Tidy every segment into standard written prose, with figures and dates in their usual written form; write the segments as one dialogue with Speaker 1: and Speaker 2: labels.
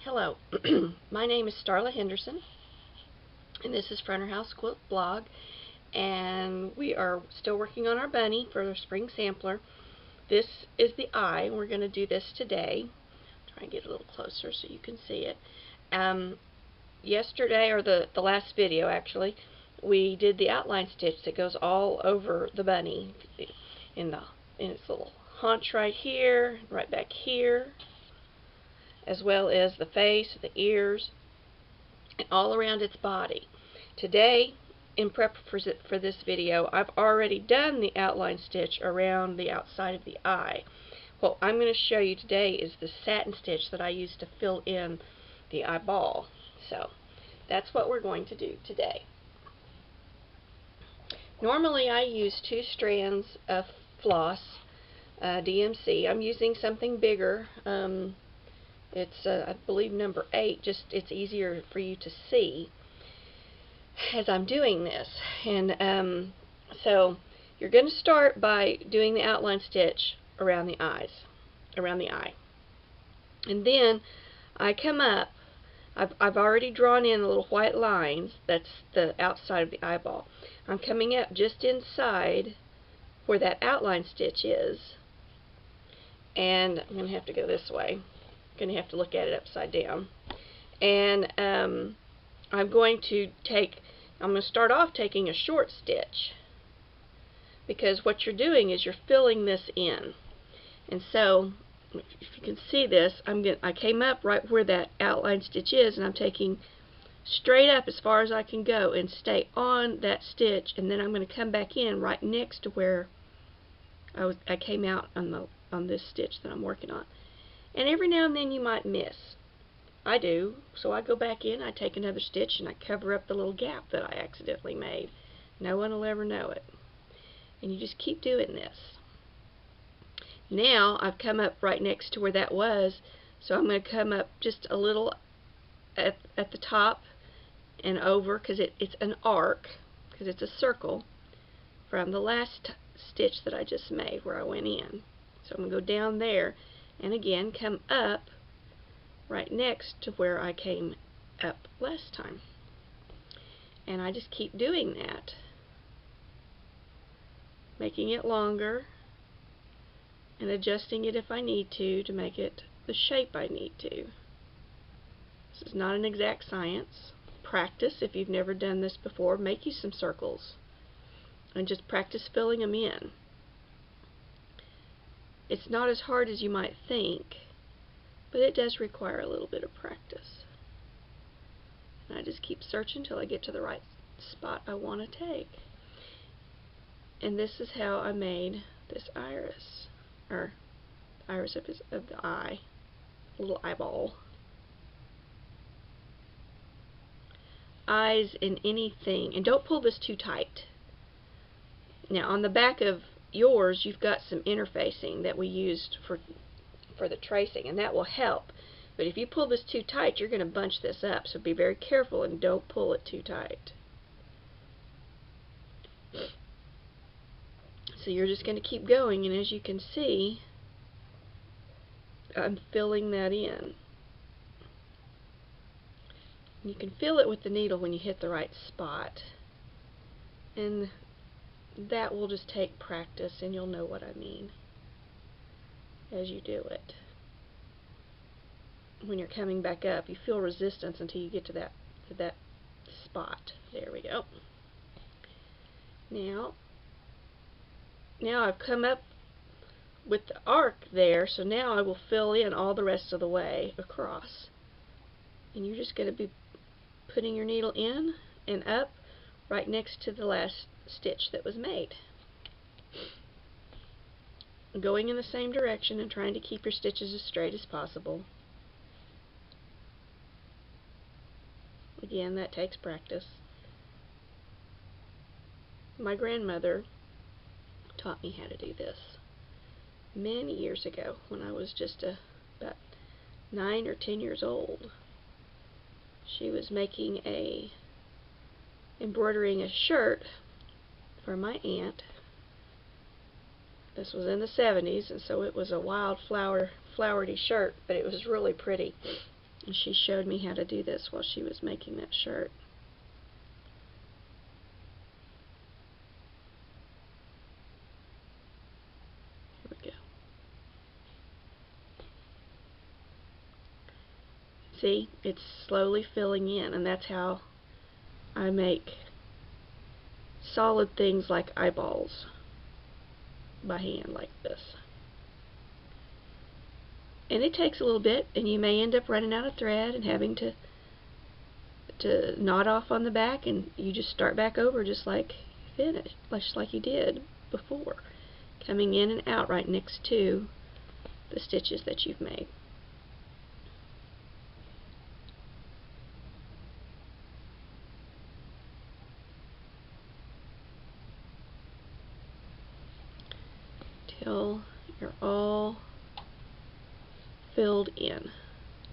Speaker 1: Hello, my name is Starla Henderson, and this is Fronterhouse Quilts blog, and we are still working on our bunny for the spring sampler. This is the eye. We're going to do this today. Try and get a little closer so you can see it. Yesterday, or the last video actually, we did the outline stitch that goes all over the bunny in its little haunch right here, right back here, as well as the face, the ears, and all around its body. Today, in prep for this video, I've already done the outline stitch around the outside of the eye. What I'm going to show you today is the satin stitch that I used to fill in the eyeball. So that's what we're going to do today. Normally I use 2 strands of floss, DMC. I'm using something bigger. It's I believe number 8, just it's easier for you to see as I'm doing this. And so you're going to start by doing the outline stitch around the eye. And then I come up, I've already drawn in the little white lines, that's the outside of the eyeball. I'm coming up just inside where that outline stitch is, and I'm going to have to go this way. Going to have to look at it upside down, and I'm going to start off taking a short stitch, because what you're doing is you're filling this in. And so if you can see this, I came up right where that outline stitch is, and I'm taking straight up as far as I can go and stay on that stitch, and then I'm going to come back in right next to where I came out on this stitch that I'm working on. And every now and then you might miss. I do. So I go back in, I take another stitch, and I cover up the little gap that I accidentally made. No one will ever know it. And you just keep doing this. Now I've come up right next to where that was, so I'm going to come up just a little at the top and over, because it's an arc, because it's a circle from the last stitch that I just made where I went in. So I'm going to go down there and again come up right next to where I came up last time. And I just keep doing that, making it longer and adjusting it if I need to make it the shape I need to. This is not an exact science. Practice. If you've never done this before, make you some circles and just practice filling them in. It's not as hard as you might think, but it does require a little bit of practice. And I just keep searching until I get to the right spot I want to take. And this is how I made this iris, or iris of the eye, little eyeball. Eyes in anything, and don't pull this too tight. Now on the back of yours, you've got some interfacing that we used for the tracing, and that will help. But if you pull this too tight, you're going to bunch this up, so be very careful and don't pull it too tight. So you're just going to keep going, and as you can see, I'm filling that in. You can feel it with the needle when you hit the right spot, and that will just take practice, and you'll know what I mean as you do it. When you're coming back up, you feel resistance until you get to that spot. There we go. Now I've come up with the arc there, so now I will fill in all the rest of the way across. And you're just going to be putting your needle in and up right next to the last stitch that was made. Going in the same direction and trying to keep your stitches as straight as possible. Again, that takes practice. My grandmother taught me how to do this many years ago when I was just about 9 or 10 years old. She was embroidering a shirt for my aunt. This was in the 70s, and so it was a wild flowery shirt, but it was really pretty. And she showed me how to do this while she was making that shirt. Here we go. See, it's slowly filling in, and that's how I make solid things like eyeballs by hand like this. And it takes a little bit, and you may end up running out of thread and having to knot off on the back, and you just start back over just like you did before, coming in and out right next to the stitches that you've made. Till you're all filled in,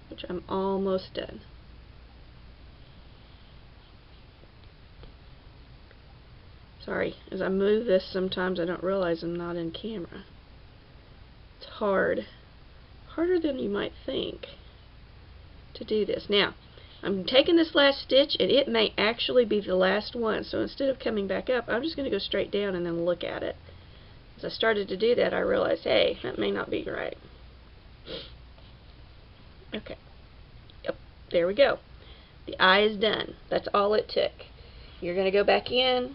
Speaker 1: which I'm almost done. Sorry, as I move this, sometimes I don't realize I'm not in camera. It's hard. Harder than you might think to do this. Now, I'm taking this last stitch, and it may actually be the last one, so instead of coming back up, I'm just going to go straight down and then look at it. As I started to do that, I realized, hey, that may not be right. Okay. Yep, there we go. The eye is done. That's all it took. You're going to go back in,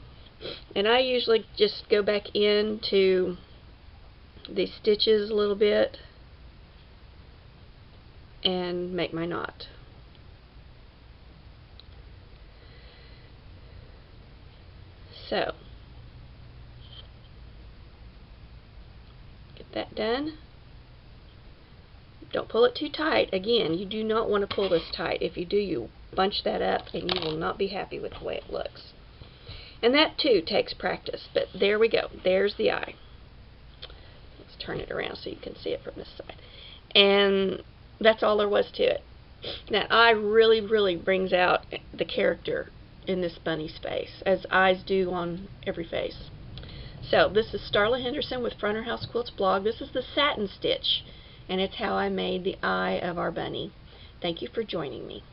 Speaker 1: and I usually just go back into these stitches a little bit and make my knot. So, get that done. Don't pull it too tight. Again, you do not want to pull this tight. If you do, you bunch that up and you will not be happy with the way it looks. And that too takes practice, but there we go. There's the eye. Let's turn it around so you can see it from this side. And that's all there was to it. That eye really, really brings out the character in this bunny's face, as eyes do on every face. So this is Starla Henderson with Fronterhouse Quilts blog. This is the satin stitch, and it's how I made the eye of our bunny. Thank you for joining me.